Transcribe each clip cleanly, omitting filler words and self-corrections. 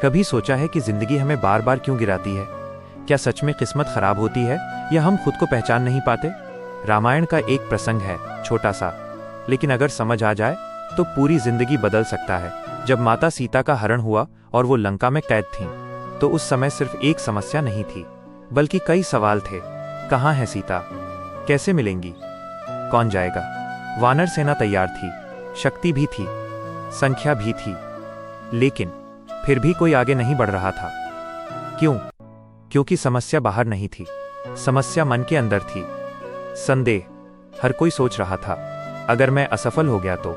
कभी सोचा है कि जिंदगी हमें बार बार क्यों गिराती है? क्या सच में किस्मत खराब होती है या हम खुद को पहचान नहीं पाते? रामायण का एक प्रसंग है, छोटा सा, लेकिन अगर समझ आ जाए तो पूरी जिंदगी बदल सकता है। जब माता सीता का हरण हुआ और वो लंका में कैद थीं, तो उस समय सिर्फ एक समस्या नहीं थी, बल्कि कई सवाल थे। कहाँ है सीता? कैसे मिलेंगी? कौन जाएगा? वानर सेना तैयार थी, शक्ति भी थी, संख्या भी थी, लेकिन फिर भी कोई आगे नहीं बढ़ रहा था। क्यों? क्योंकि समस्या बाहर नहीं थी, समस्या मन के अंदर थी। संदेह। हर कोई सोच रहा था, अगर मैं असफल हो गया तो,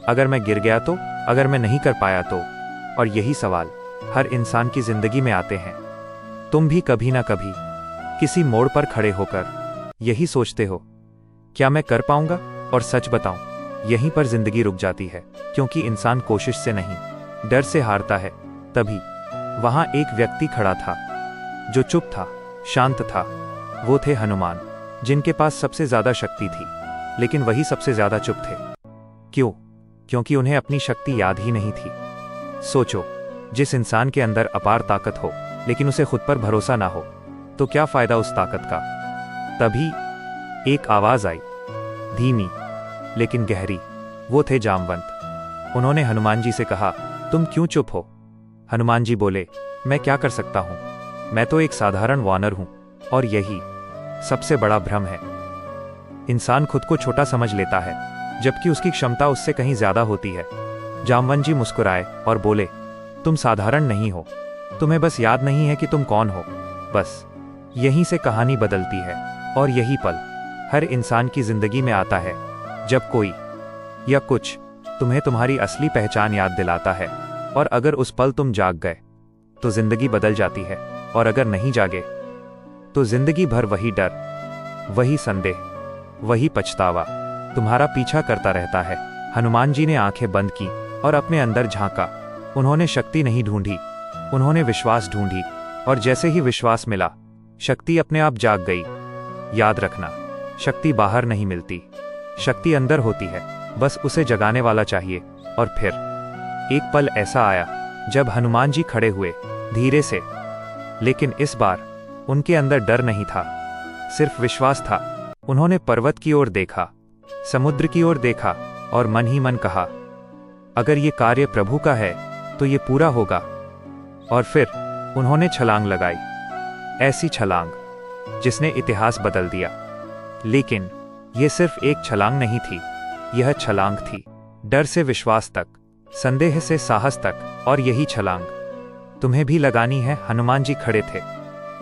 अगर मैं गिर गया तो, अगर मैं नहीं कर पाया तो। और यही सवाल हर इंसान की जिंदगी में आते हैं। तुम भी कभी ना कभी किसी मोड़ पर खड़े होकर यही सोचते हो, क्या मैं कर पाऊंगा? और सच बताऊं, यहीं पर जिंदगी रुक जाती है, क्योंकि इंसान कोशिश से नहीं, डर से हारता है। तभी वहां एक व्यक्ति खड़ा था जो चुप था, शांत था। वो थे हनुमान, जिनके पास सबसे ज्यादा शक्ति थी, लेकिन वही सबसे ज्यादा चुप थे। क्यों? क्योंकि उन्हें अपनी शक्ति याद ही नहीं थी। सोचो, जिस इंसान के अंदर अपार ताकत हो लेकिन उसे खुद पर भरोसा ना हो, तो क्या फायदा उस ताकत का? तभी एक आवाज आई, धीमी लेकिन गहरी। वो थे जामवंत। उन्होंने हनुमान जी से कहा, तुम क्यों चुप हो? हनुमान जी बोले, मैं क्या कर सकता हूं? मैं तो एक साधारण वानर हूं। और यही सबसे बड़ा भ्रम है। इंसान खुद को छोटा समझ लेता है, जबकि उसकी क्षमता उससे कहीं ज्यादा होती है। जामवंत जी मुस्कुराए और बोले, तुम साधारण नहीं हो, तुम्हें बस याद नहीं है कि तुम कौन हो। बस यहीं से कहानी बदलती है। और यही पल हर इंसान की जिंदगी में आता है, जब कोई या कुछ तुम्हें तुम्हारी असली पहचान याद दिलाता है। और अगर उस पल तुम जाग गए तो जिंदगी बदल जाती है, और अगर नहीं जागे तो जिंदगी भर वही डर, वही संदेह, वही पछतावा तुम्हारा पीछा करता रहता है। हनुमान जी ने आंखें बंद की और अपने अंदर झांका। उन्होंने शक्ति नहीं ढूंढी, उन्होंने विश्वास ढूंढी। और जैसे ही विश्वास मिला, शक्ति अपने आप जाग गई। याद रखना, शक्ति बाहर नहीं मिलती, शक्ति अंदर होती है, बस उसे जगाने वाला चाहिए। और फिर एक पल ऐसा आया जब हनुमान जी खड़े हुए, धीरे से, लेकिन इस बार उनके अंदर डर नहीं था, सिर्फ विश्वास था। उन्होंने पर्वत की ओर देखा, समुद्र की ओर देखा, और मन ही मन कहा, अगर ये कार्य प्रभु का है तो ये पूरा होगा। और फिर उन्होंने छलांग लगाई, ऐसी छलांग जिसने इतिहास बदल दिया। लेकिन यह सिर्फ एक छलांग नहीं थी, यह छलांग थी डर से विश्वास तक, संदेह से साहस तक। और यही छलांग तुम्हें भी लगानी है। हनुमान जी खड़े थे,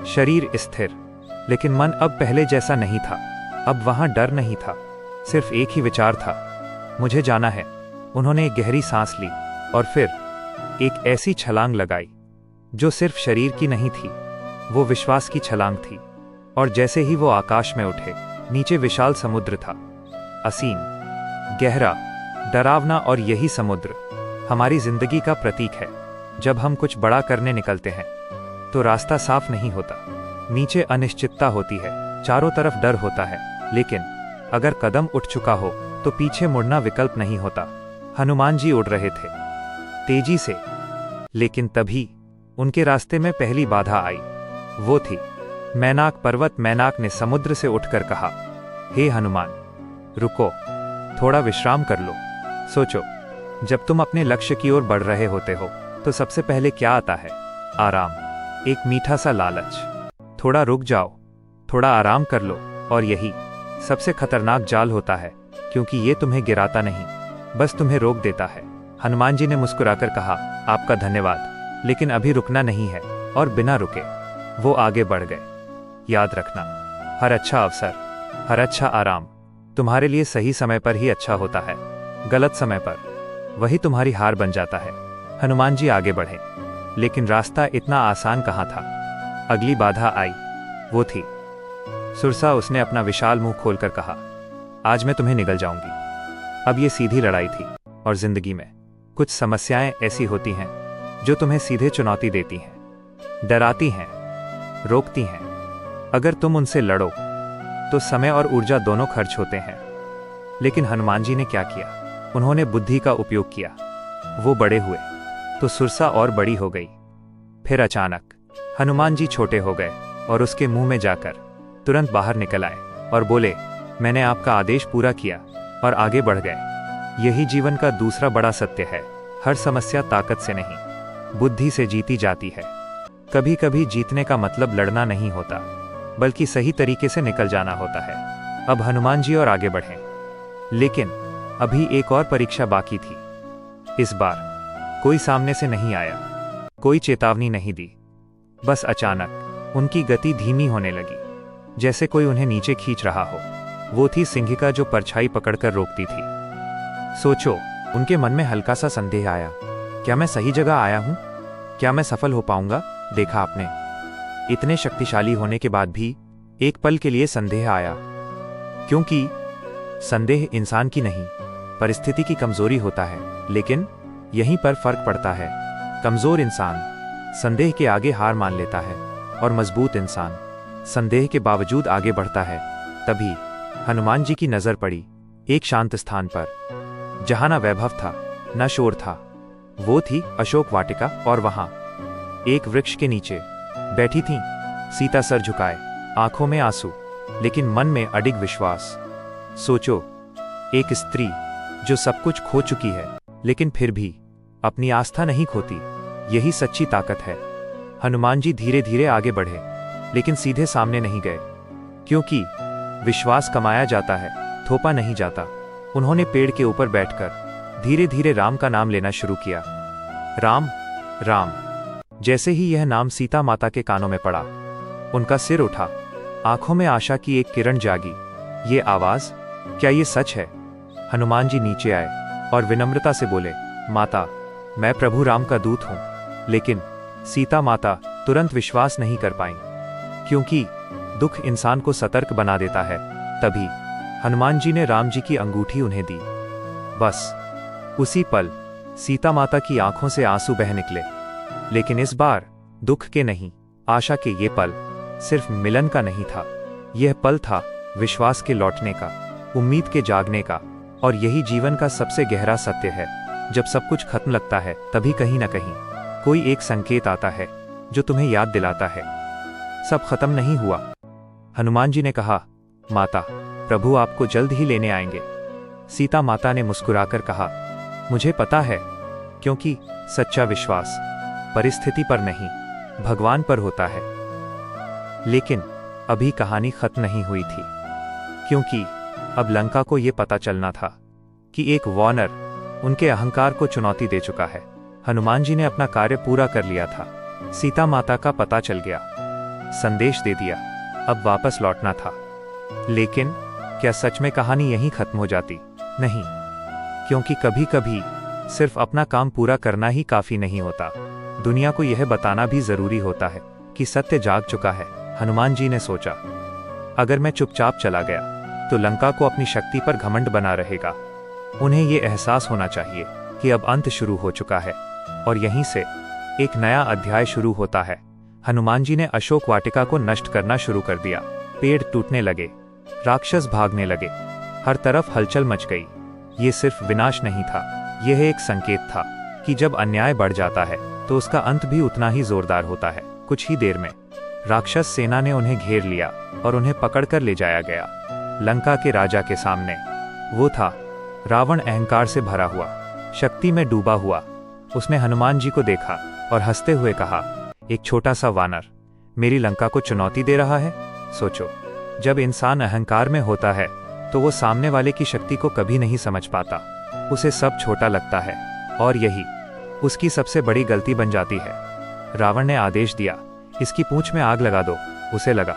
शरीर स्थिर, लेकिन मन अब पहले जैसा नहीं था। अब वहां डर नहीं था, सिर्फ एक ही विचार था, मुझे जाना है। उन्होंने एक गहरी सांस ली और फिर एक ऐसी छलांग लगाई जो सिर्फ शरीर की नहीं थी, वो विश्वास की छलांग थी। और जैसे ही वो आकाश में उठे, नीचे विशाल समुद्र था, असीम, गहरा, डरावना। और यही समुद्र हमारी जिंदगी का प्रतीक है। जब हम कुछ बड़ा करने निकलते हैं तो रास्ता साफ नहीं होता, नीचे अनिश्चितता होती है, चारों तरफ डर होता है। लेकिन अगर कदम उठ चुका हो तो पीछे मुड़ना विकल्प नहीं होता। हनुमान जी उड़ रहे थे, तेजी से, लेकिन तभी उनके रास्ते में पहली बाधा आई। वो थी मैनाक पर्वत। मैनाक ने समुद्र से उठकर कहा, हे हनुमान, रुको, थोड़ा विश्राम कर लो। सोचो, जब तुम अपने लक्ष्य की ओर बढ़ रहे होते हो तो सबसे पहले क्या आता है? आराम, एक मीठा सा लालच। थोड़ा रुक जाओ, थोड़ा आराम कर लो। और यही सबसे खतरनाक जाल होता है, क्योंकि ये तुम्हें गिराता नहीं, बस तुम्हें रोक देता है। हनुमान जी ने मुस्कुराकर कहा, आपका धन्यवाद, लेकिन अभी रुकना नहीं है। और बिना रुके वो आगे बढ़ गए। याद रखना, हर अच्छा अवसर, हर अच्छा आराम तुम्हारे लिए सही समय पर ही अच्छा होता है। गलत समय पर वही तुम्हारी हार बन जाता है। हनुमान जी आगे बढ़े, लेकिन रास्ता इतना आसान कहाँ था। अगली बाधा आई, वो थी सुरसा। उसने अपना विशाल मुंह खोलकर कहा, आज मैं तुम्हें निगल जाऊंगी। अब ये सीधी लड़ाई थी, और जिंदगी में कुछ समस्याएं ऐसी होती हैं जो तुम्हें सीधे चुनौती देती हैं, डराती हैं, रोकती हैं। अगर तुम उनसे लड़ो तो समय और ऊर्जा दोनों खर्च होते हैं। लेकिन हनुमान जी ने क्या किया? उन्होंने बुद्धि का उपयोग किया। वो बड़े हुए तो सुरसा और बड़ी हो गई। फिर अचानक हनुमान जी छोटे हो गए और उसके मुंह में जाकर तुरंत बाहर निकल आए और बोले, मैंने आपका आदेश पूरा किया, और आगे बढ़ गए। यही जीवन का दूसरा बड़ा सत्य है। हर समस्या ताकत से नहीं, बुद्धि से जीती जाती है। कभी कभी जीतने का मतलब लड़ना नहीं होता, बल्कि सही तरीके से निकल जाना होता है। अब हनुमान जी और आगे बढ़े, लेकिन अभी एक और परीक्षा बाकी थी। इस बार कोई सामने से नहीं आया, कोई चेतावनी नहीं दी। बस अचानक उनकी गति धीमी होने लगी, जैसे कोई उन्हें नीचे खींच रहा हो। वो थी सिंहिका जो परछाई पकड़कर रोकती थी। सोचो, उनके मन में हल्का सा संदेह आया, क्या मैं सही जगह आया हूं? क्या मैं सफल हो पाऊंगा? देखा आपने, इतने शक्तिशाली होने के बाद भी एक पल के लिए संदेह आया, क्योंकि संदेह इंसान की नहीं, परिस्थिति की कमजोरी होता है। लेकिन यहीं पर फर्क पड़ता है। कमजोर इंसान संदेह के आगे हार मान लेता है, और मजबूत इंसान संदेह के बावजूद आगे बढ़ता है। तभी हनुमान जी की नजर पड़ी एक शांत स्थान पर, जहां ना वैभव था, न शोर था। वो थी अशोक वाटिका, और वहां एक वृक्ष के नीचे बैठी थीं सीता, सर झुकाए, आंखों में आंसू, लेकिन मन में अडिग विश्वास। सोचो, एक स्त्री जो सब कुछ खो चुकी है, लेकिन फिर भी अपनी आस्था नहीं खोती। यही सच्ची ताकत है। हनुमान जी धीरे धीरे आगे बढ़े, लेकिन सीधे सामने नहीं गए, क्योंकि विश्वास कमाया जाता है, थोपा नहीं जाता। उन्होंने पेड़ के ऊपर बैठकर धीरे धीरे राम का नाम लेना शुरू किया। राम, राम। जैसे ही यह नाम सीता माता के कानों में पड़ा, उनका सिर उठा, आंखों में आशा की एक किरण जागी। ये आवाज, क्या ये सच है? हनुमान जी नीचे आए और विनम्रता से बोले, माता, मैं प्रभु राम का दूत हूं। लेकिन सीता माता तुरंत विश्वास नहीं कर पाईं, क्योंकि दुख इंसान को सतर्क बना देता है। तभी हनुमान जी ने राम जी की अंगूठी उन्हें दी। बस उसी पल सीता माता की आंखों से आंसू बह निकले, लेकिन इस बार दुख के नहीं, आशा के। ये पल सिर्फ मिलन का नहीं था, यह पल था विश्वास के लौटने का, उम्मीद के जागने का। और यही जीवन का सबसे गहरा सत्य है। जब सब कुछ खत्म लगता है, तभी कहीं ना कहीं कोई एक संकेत आता है जो तुम्हें याद दिलाता है, सब खत्म नहीं हुआ। हनुमान जी ने कहा, माता, प्रभु आपको जल्द ही लेने आएंगे। सीता माता ने मुस्कुराकर कहा, मुझे पता है, क्योंकि सच्चा विश्वास परिस्थिति पर नहीं, भगवान पर होता है। लेकिन अभी कहानी खत्म नहीं हुई थी, क्योंकि अब लंका को यह पता चलना था कि एक वानर उनके अहंकार को चुनौती दे चुका है। हनुमान जी ने अपना कार्य पूरा कर लिया था। सीता माता का पता चल गया, संदेश दे दिया, अब वापस लौटना था। लेकिन क्या सच में कहानी यहीं खत्म हो जाती? नहीं, क्योंकि कभी कभी सिर्फ अपना काम पूरा करना ही काफी नहीं होता, दुनिया को यह बताना भी जरूरी होता है कि सत्य जाग चुका है। हनुमान जी ने सोचा, अगर मैं चुपचाप चला गया तो लंका को अपनी शक्ति पर घमंड बना रहेगा। उन्हें यह एहसास होना चाहिए कि अब अंत शुरू हो चुका है, और यहीं से एक नया अध्याय शुरू होता है। हनुमान जी ने अशोक वाटिका को नष्ट करना शुरू कर दिया। पेड़ टूटने लगे, राक्षस भागने लगे, हर तरफ हलचल मच गई। ये सिर्फ विनाश नहीं था, यह एक संकेत था कि जब अन्याय बढ़ जाता है तो उसका अंत भी उतना ही जोरदार होता है। कुछ ही देर में राक्षस सेना ने उन्हें घेर लिया और उन्हें पकड़कर ले जाया गया लंका के राजा के सामने। वो था रावण, अहंकार से भरा हुआ, शक्ति में डूबा हुआ। उसने हनुमान जी को देखा और हंसते हुए कहा, एक छोटा सा वानर मेरी लंका को चुनौती दे रहा है? सोचो, जब इंसान अहंकार में होता है तो वो सामने वाले की शक्ति को कभी नहीं समझ पाता, उसे सब छोटा लगता है, और यही उसकी सबसे बड़ी गलती बन जाती है। रावण ने आदेश दिया, इसकी पूंछ में आग लगा दो। उसे लगा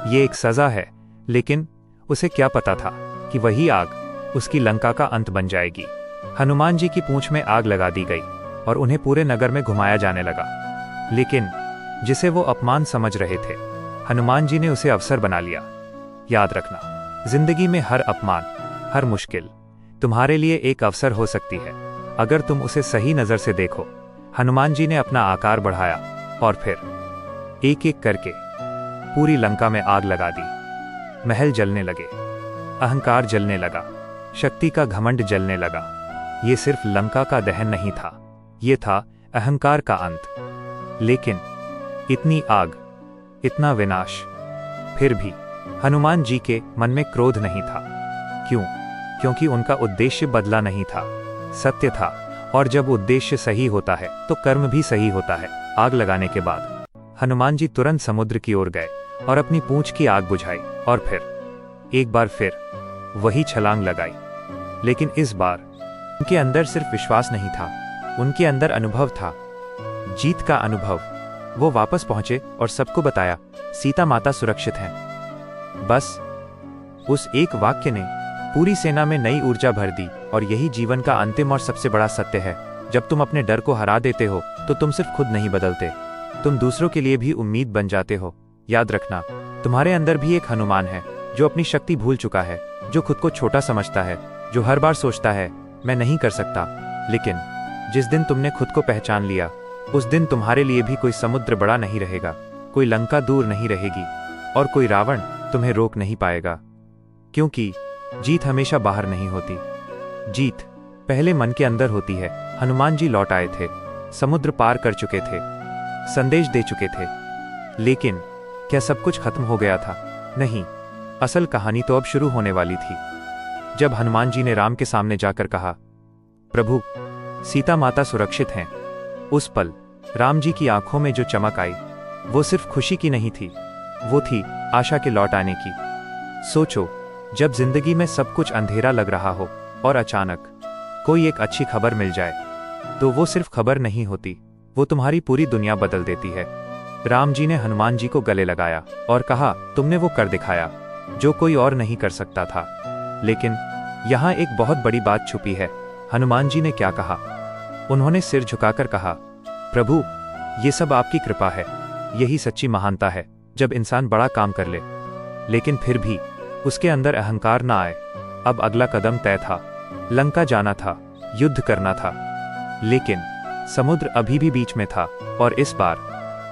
ये एक सजा है, लेकिन उसे क्या पता था कि वही आग उसकी लंका का अंत बन जाएगी। हनुमान जी की पूंछ में आग लगा दी गई और उन्हें पूरे नगर में घुमाया जाने लगा। लेकिन जिसे वो अपमान समझ रहे थे, हनुमान जी ने उसे अवसर बना लिया। याद रखना, जिंदगी में हर अपमान, हर मुश्किल तुम्हारे लिए एक अवसर हो सकती है, अगर तुम उसे सही नजर से देखो। हनुमान जी ने अपना आकार बढ़ाया और फिर एक एक करके पूरी लंका में आग लगा दी। महल जलने लगे, अहंकार जलने लगा, शक्ति का घमंड जलने लगा। ये सिर्फ लंका का दहन नहीं था, ये था अहंकार का अंत। लेकिन इतनी आग, इतना विनाश, फिर भी हनुमान जी के मन में क्रोध नहीं था। क्यों? क्योंकि उनका उद्देश्य बदला नहीं था, सत्य था। और जब उद्देश्य सही होता है तो कर्म भी सही होता है। आग लगाने के बाद हनुमान जी तुरंत समुद्र की ओर गए और अपनी पूंछ की आग बुझाई और फिर एक बार फिर वही छलांग लगाई। लेकिन इस बार उनके अंदर सिर्फ विश्वास नहीं था, उनके अंदर अनुभव था, जीत का अनुभव। वो वापस पहुंचे और सबको बताया, सीता माता सुरक्षित हैं। बस उस एक वाक्य ने पूरी सेना में नई ऊर्जा भर दी। और यही जीवन का अंतिम और सबसे बड़ा सत्य है। जब तुम अपने डर को हरा देते हो तो तुम सिर्फ खुद नहीं बदलते, तुम दूसरों के लिए भी उम्मीद बन जाते हो। याद रखना, तुम्हारे अंदर भी एक हनुमान है जो अपनी शक्ति भूल चुका है, जो खुद को छोटा समझता है, जो हर बार सोचता है मैं नहीं कर सकता। लेकिन जिस दिन तुमने खुद को पहचान लिया, उस दिन तुम्हारे लिए भी कोई समुद्र बड़ा नहीं रहेगा, कोई लंका दूर नहीं रहेगी और कोई रावण तुम्हें रोक नहीं पाएगा। क्योंकि जीत हमेशा बाहर नहीं होती, जीत पहले मन के अंदर होती है। हनुमान जी लौट आए थे, समुद्र पार कर चुके थे, संदेश दे चुके थे। लेकिन क्या सब कुछ खत्म हो गया था? नहीं, असल कहानी तो अब शुरू होने वाली थी। जब हनुमान जी ने राम के सामने जाकर कहा, प्रभु, सीता माता सुरक्षित हैं, उस पल राम जी की आंखों में जो चमक आई वो सिर्फ खुशी की नहीं थी, वो थी आशा के लौट आने की। सोचो, जब जिंदगी में सब कुछ अंधेरा लग रहा हो और अचानक कोई एक अच्छी खबर मिल जाए, तो वो सिर्फ खबर नहीं होती, वो तुम्हारी पूरी दुनिया बदल देती है। राम जी ने हनुमान जी को गले लगाया और कहा, तुमने वो कर दिखाया जो कोई और नहीं कर सकता था। लेकिन यहाँ एक बहुत बड़ी बात छुपी है। हनुमान जी ने क्या कहा? उन्होंने सिर झुकाकर कहा, प्रभु, ये सब आपकी कृपा है, यही सच्ची महानता है, जब इंसान बड़ा काम कर ले लेकिन फिर भी उसके अंदर अहंकार ना आए। अब अगला कदम तय था, लंका जाना था, युद्ध करना था। लेकिन समुद्र अभी भी बीच में था और इस बार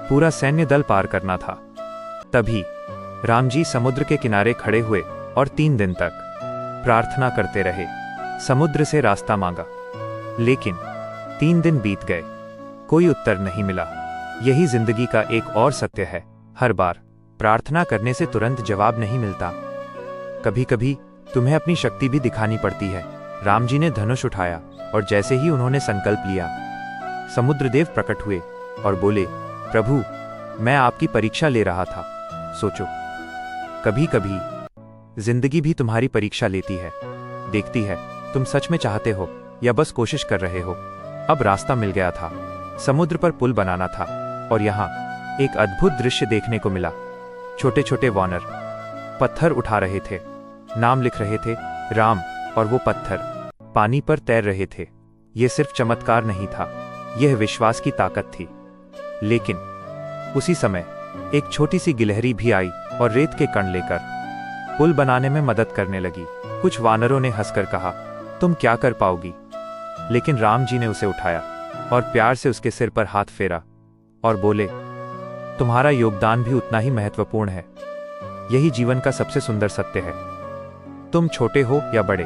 पूरा सैन्य दल पार करना था। तभी राम जी समुद्र के किनारे खड़े हुए और 3 दिन तक प्रार्थना करते रहे, समुद्र से रास्ता मांगा। लेकिन 3 दिन बीत गए, कोई उत्तर नहीं मिला। यही जिंदगी का एक और सत्य है, हर बार प्रार्थना करने से तुरंत जवाब नहीं मिलता। कभी कभी तुम्हें अपनी शक्ति भी दिखानी पड़ती है। राम जी ने धनुष उठाया और जैसे ही उन्होंने संकल्प लिया, समुद्रदेव प्रकट हुए और बोले, प्रभु, मैं आपकी परीक्षा ले रहा था। सोचो, कभी कभी जिंदगी भी तुम्हारी परीक्षा लेती है, देखती है तुम सच में चाहते हो या बस कोशिश कर रहे हो। अब रास्ता मिल गया था, समुद्र पर पुल बनाना था और यहाँ एक अद्भुत दृश्य देखने को मिला। छोटे छोटे वानर पत्थर उठा रहे थे, नाम लिख रहे थे, राम, और वो पत्थर पानी पर तैर रहे थे। ये सिर्फ चमत्कार नहीं था, यह विश्वास की ताकत थी। लेकिन उसी समय एक छोटी सी गिलहरी भी आई और रेत के कण लेकर पुल बनाने में मदद करने लगी। कुछ वानरों ने हंसकर कहा, तुम क्या कर पाओगी? लेकिन राम जी ने उसे उठाया और प्यार से उसके सिर पर हाथ फेरा और बोले, तुम्हारा योगदान भी उतना ही महत्वपूर्ण है। यही जीवन का सबसे सुंदर सत्य है। तुम छोटे हो या बड़े,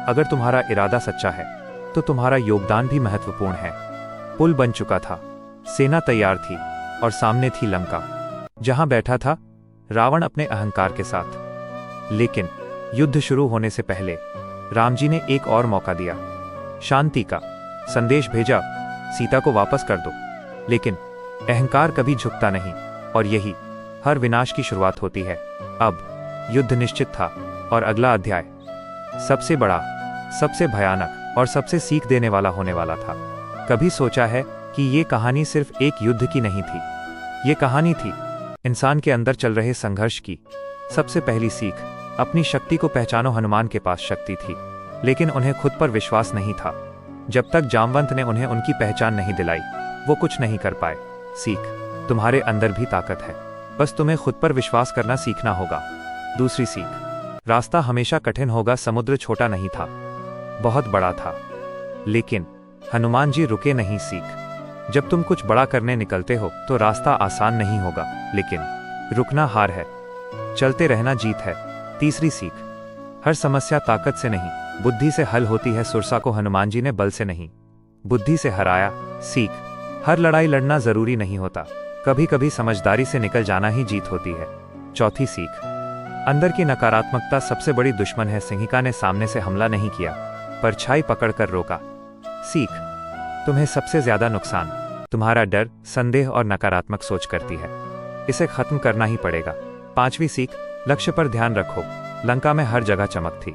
अगर तुम्हारा इरादा सच्चा है तो तुम्हारा योगदान भी महत्वपूर्ण है। पुल बन चुका था, सेना तैयार थी और सामने थी लंका, जहां बैठा था रावण अपने अहंकार के साथ। लेकिन युद्ध शुरू होने से पहले राम जी ने एक और मौका दिया, शांति का संदेश भेजा, सीता को वापस कर दो। लेकिन अहंकार कभी झुकता नहीं और यही हर विनाश की शुरुआत होती है। अब युद्ध निश्चित था और अगला अध्याय सबसे बड़ा, सबसे भयानक और सबसे सीख देने वाला होने वाला था। कभी सोचा है कि ये कहानी सिर्फ एक युद्ध की नहीं थी, ये कहानी थी इंसान के अंदर चल रहे संघर्ष की। सबसे पहली सीख, अपनी शक्ति को पहचानो। हनुमान के पास शक्ति थी, लेकिन उन्हें खुद पर विश्वास नहीं था। जब तक जामवंत ने उन्हें उनकी पहचान नहीं दिलाई, वो कुछ नहीं कर पाए। सीख, तुम्हारे अंदर भी ताकत है, बस तुम्हें खुद पर विश्वास करना सीखना होगा। दूसरी सीख, रास्ता हमेशा कठिन होगा। समुद्र छोटा नहीं था, बहुत बड़ा था, लेकिन हनुमान जी रुके नहीं। सीख, जब तुम कुछ बड़ा करने निकलते हो तो रास्ता आसान नहीं होगा, लेकिन रुकना हार है, चलते रहना जीत है। तीसरी सीख, हर समस्या ताकत से नहीं, बुद्धि से हल होती है। सुरसा को हनुमान जी ने बल से नहीं, बुद्धि से हराया। सीख, हर लड़ाई लड़ना जरूरी नहीं होता, कभी कभी समझदारी से निकल जाना ही जीत होती है। चौथी सीख, अंदर की नकारात्मकता सबसे बड़ी दुश्मन है। सिंहिका ने सामने से हमला नहीं किया, परछाई पकड़कर रोका। सीख, तुम्हें सबसे ज्यादा नुकसान तुम्हारा डर, संदेह और नकारात्मक सोच करती है। इसे खत्म करना ही पड़ेगा। पांचवी सीख, लक्ष्य पर ध्यान रखो। लंका में हर जगह चमक थी,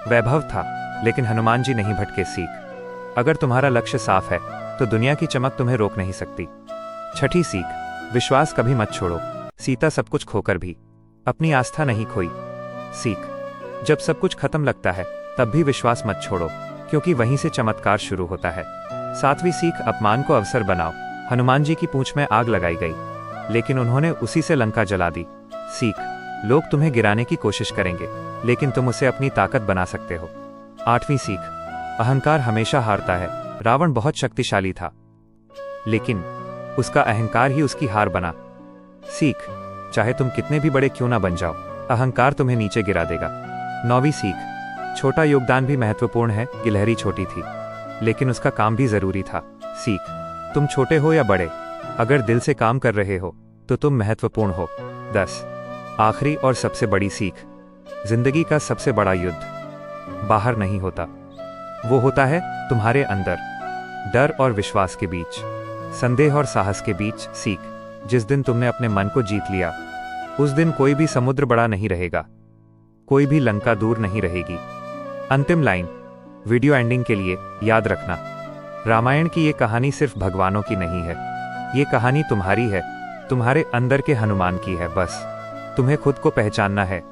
वैभव था, लेकिन हनुमान जी नहीं भटके। सीख, अगर तुम्हारा लक्ष्य साफ है तो दुनिया की चमक तुम्हें रोक नहीं सकती। छठी सीख, विश्वास कभी मत छोड़ो। सीता सब कुछ खोकर भी अपनी आस्था नहीं खोई। सीख, जब सब कुछ खत्म लगता है तब भी विश्वास मत छोड़ो, क्योंकि वहीं से चमत्कार शुरू होता है। सातवीं सीख, अपमान को अवसर बनाओ। हनुमान जी की पूंछ में आग लगाई गई, लेकिन उन्होंने उसी से लंका जला दी। सीख, लोग तुम्हें गिराने की कोशिश करेंगे, लेकिन तुम उसे अपनी ताकत बना सकते हो। आठवीं सीख, अहंकार हमेशा हारता है। रावण बहुत शक्तिशाली था, लेकिन उसका अहंकार ही उसकी हार बना। सीख, चाहे तुम कितने भी बड़े क्यों ना बन जाओ, अहंकार तुम्हें नीचे गिरा देगा। नौवीं सीख, छोटा योगदान भी महत्वपूर्ण है। गिलहरी छोटी थी, लेकिन उसका काम भी जरूरी था। सीख, तुम छोटे हो या बड़े, अगर दिल से काम कर रहे हो तो तुम महत्वपूर्ण हो। 10, आखिरी और सबसे बड़ी सीख, जिंदगी का सबसे बड़ा युद्ध बाहर नहीं होता, वो होता है तुम्हारे अंदर। डर और विश्वास के बीच, संदेह और साहस के बीच। सीख, जिस दिन तुमने अपने मन को जीत लिया, उस दिन कोई भी समुद्र बड़ा नहीं रहेगा, कोई भी लंका दूर नहीं रहेगी। अंतिम लाइन, वीडियो एंडिंग के लिए याद रखना, रामायण की ये कहानी सिर्फ भगवानों की नहीं है, ये कहानी तुम्हारी है, तुम्हारे अंदर के हनुमान की है। बस तुम्हें खुद को पहचानना है।